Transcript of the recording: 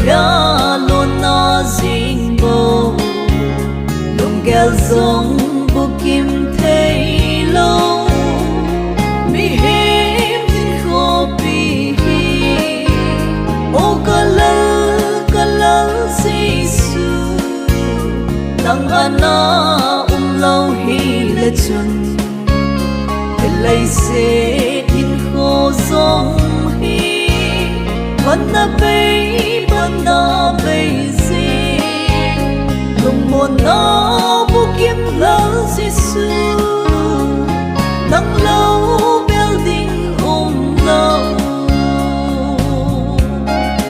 ya luôn na dinh bầu lùng kêu giống bu kim thấy lâu mi hiếm tin khô bi hi ô cả lơ si su nang ana lâu hi lệ chun lấy xe in khô giống hi vẫn na bây gì lùng một nó